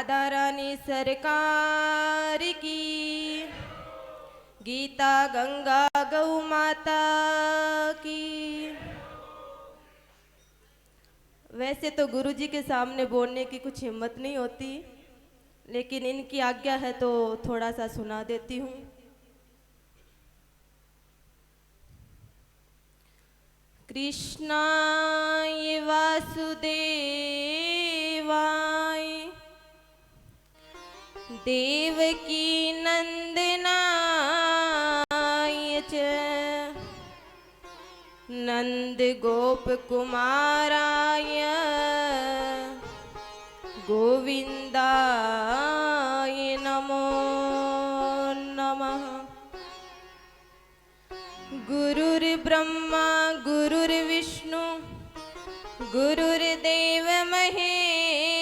राधा रानी सरकार की, गीता गंगा गौ माता की। वैसे तो गुरुजी के सामने बोलने की कुछ हिम्मत नहीं होती, लेकिन इनकी आज्ञा है तो थोड़ा सा सुना देती हूँ। कृष्णाय वासुदेवाय देवकी नंदनाय च नंद गोप कुमाराय गोविंदाय नमो नमः। गुरुर्ब्रह्मा गुरुर्विष्णु गुरुर्देव महेश्वर,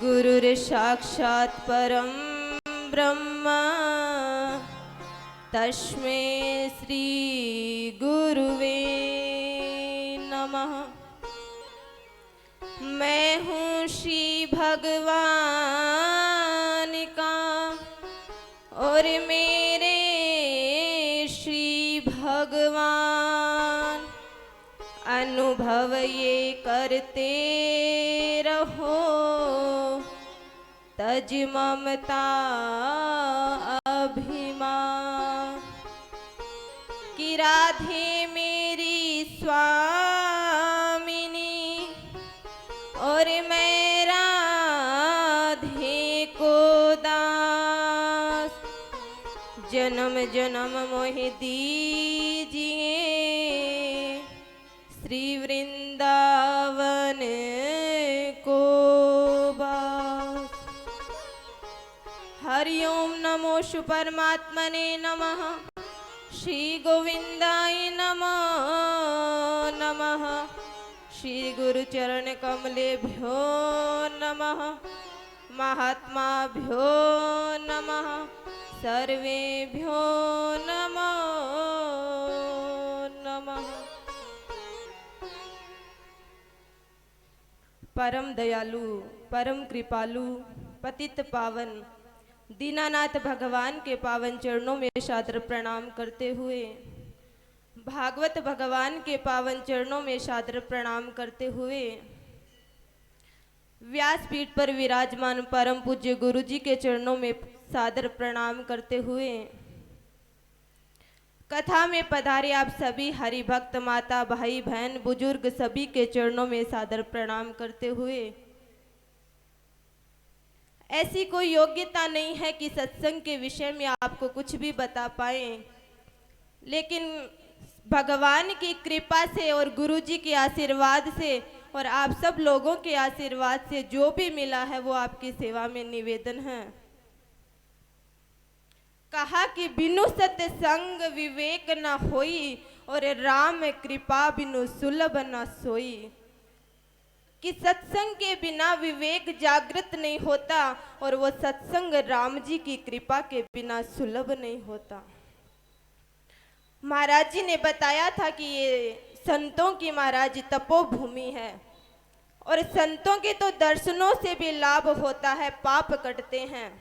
गुरुर्साक्षात् परं ब्रह्म तस्मै श्री गुरुवे नमः। मैं हूँ श्री भगवान का और मेरे श्री भगवान, अनुभव ये करते रहो तज ममता अभिमान। कि राधे मेरी स्वामिनी और मैं राधे को दास, जन्म जन्म मोहि दीजिए श्री वृंदावन को बास। हरि ओम नमो शु परमात्मने नमः, श्री गोविंदाय नमो नमः, श्री गुरु चरण कमलेभ्यो नमः, महात्माभ्यो नमः, सर्वेभ्यो नमो नमः। परम दयालु परम कृपालु पतित पावन दीनानाथ भगवान के पावन चरणों में सादर प्रणाम करते हुए, भागवत भगवान के पावन चरणों में सादर प्रणाम करते हुए, व्यासपीठ पर विराजमान परम पूज्य गुरु जी के चरणों में सादर प्रणाम करते हुए, कथा में पधारे आप सभी हरि भक्त माता भाई बहन बुजुर्ग सभी के चरणों में सादर प्रणाम करते हुए, ऐसी कोई योग्यता नहीं है कि सत्संग के विषय में आपको कुछ भी बता पाए, लेकिन भगवान की कृपा से और गुरु जी के आशीर्वाद से और आप सब लोगों के आशीर्वाद से जो भी मिला है वो आपकी सेवा में निवेदन है। कहा कि बिनु सत्संग विवेक न होई और राम कृपा बिनु सुलभ न सोई। कि सत्संग के बिना विवेक जागृत नहीं होता और वो सत्संग राम जी की कृपा के बिना सुलभ नहीं होता। महाराज जी ने बताया था कि ये संतों की महाराज तपोभूमि है और संतों के तो दर्शनों से भी लाभ होता है, पाप कटते हैं।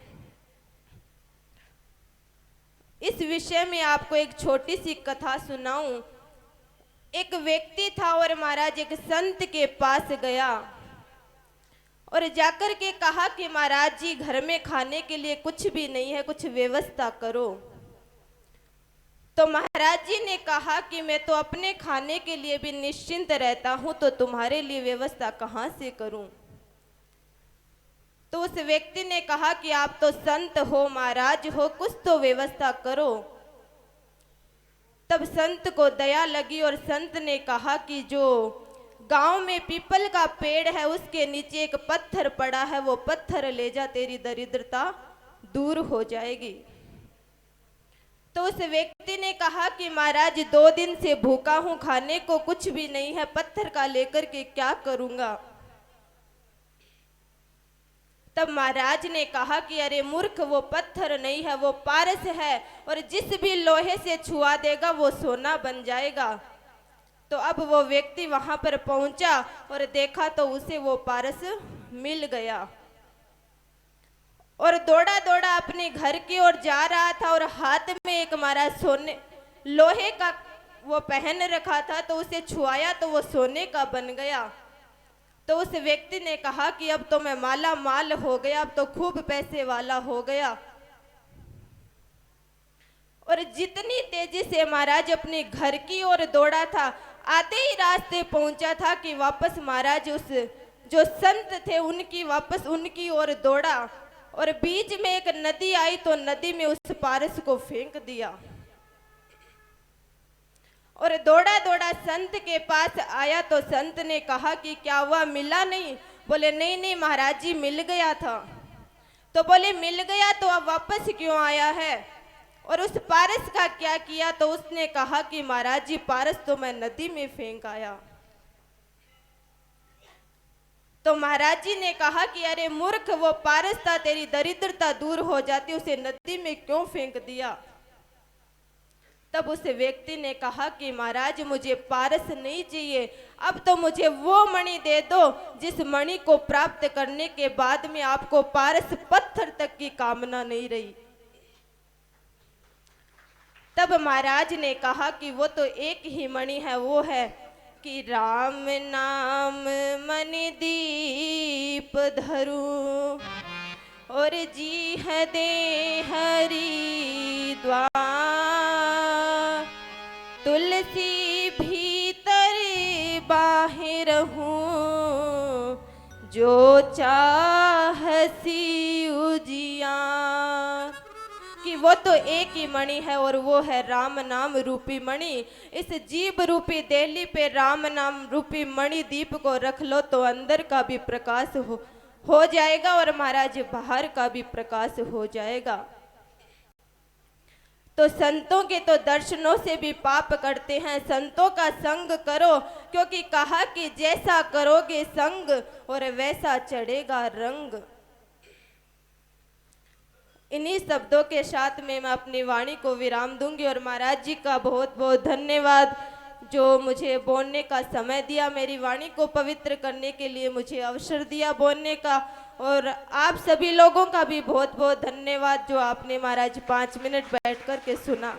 इस विषय में आपको एक छोटी सी कथा सुनाऊं। एक व्यक्ति था और महाराज एक संत के पास गया और जाकर के कहा कि महाराज जी घर में खाने के लिए कुछ भी नहीं है, कुछ व्यवस्था करो। तो महाराज जी ने कहा कि मैं तो अपने खाने के लिए भी निश्चिंत रहता हूं, तो तुम्हारे लिए व्यवस्था कहां से करूं। तो उस व्यक्ति ने कहा कि आप तो संत हो, महाराज हो, कुछ तो व्यवस्था करो। तब संत को दया लगी और संत ने कहा कि जो गांव में पीपल का पेड़ है उसके नीचे एक पत्थर पड़ा है, वो पत्थर ले जा, तेरी दरिद्रता दूर हो जाएगी। तो उस व्यक्ति ने कहा कि महाराज 2 दिन से भूखा हूं, खाने को कुछ भी नहीं है, पत्थर का लेकर के क्या करूंगा। तब महाराज ने कहा कि अरे मूर्ख, वो पत्थर नहीं है, वो पारस है और जिस भी लोहे से छुआ देगा वो सोना बन जाएगा। तो अब वो व्यक्ति वहां पर पहुंचा और देखा तो उसे वो पारस मिल गया और दौड़ा दौड़ा अपने घर की ओर जा रहा था और हाथ में एक महाराज सोने लोहे का वो पहन रखा था, तो उसे छुआया तो वो सोने का बन गया। तो उस व्यक्ति ने कहा कि अब तो मैं माला माल हो गया, अब तो खूब पैसे वाला हो गया। और जितनी तेजी से महाराज अपने घर की ओर दौड़ा था, आधे ही रास्ते पहुंचा था कि वापस महाराज उस जो संत थे उनकी वापस उनकी ओर दौड़ा और बीच में एक नदी आई तो नदी में उस पारस को फेंक दिया और दौड़ा दौड़ा संत के पास आया तो संत ने कहा कि क्या हुआ, मिला नहीं? बोले नहीं नहीं महाराज जी, मिल गया था। तो बोले मिल गया तो अब वापस क्यों आया है और उस पारस का क्या किया? तो उसने कहा कि महाराज जी पारस तो मैं नदी में फेंक आया। तो महाराज जी ने कहा कि अरे मूर्ख, वो पारस था, तेरी दरिद्रता दूर हो जाती, उसे नदी में क्यों फेंक दिया? तब उस व्यक्ति ने कहा कि महाराज मुझे पारस नहीं चाहिए, अब तो मुझे वो मणि दे दो जिस मणि को प्राप्त करने के बाद में आपको पारस पत्थर तक की कामना नहीं रही। तब महाराज ने कहा कि वो तो एक ही मणि है, वो है कि राम नाम मणि दीप धरू और जी है दे हरि द्वार, तुलसी भीतर बाहर हूँ जो चाहसी उजियार। कि वो तो एक ही मणि है और वो है राम नाम रूपी मणि। इस जीव रूपी देहली पे राम नाम रूपी मणि दीप को रख लो तो अंदर का भी प्रकाश हो जाएगा और महाराज बाहर का भी प्रकाश हो जाएगा। तो संतों के तो दर्शनों से भी पाप करते हैं, संतों का संग करो, क्योंकि कहा कि जैसा करोगे संग और वैसा चढ़ेगा रंग। इन्हीं शब्दों के साथ में मैं अपनी वाणी को विराम दूंगी और महाराज जी का बहुत बहुत धन्यवाद जो मुझे बोलने का समय दिया, मेरी वाणी को पवित्र करने के लिए मुझे अवसर दिया बोलने का। और आप सभी लोगों का भी बहुत बहुत धन्यवाद जो आपने महाराज 5 मिनट बैठ कर के सुना।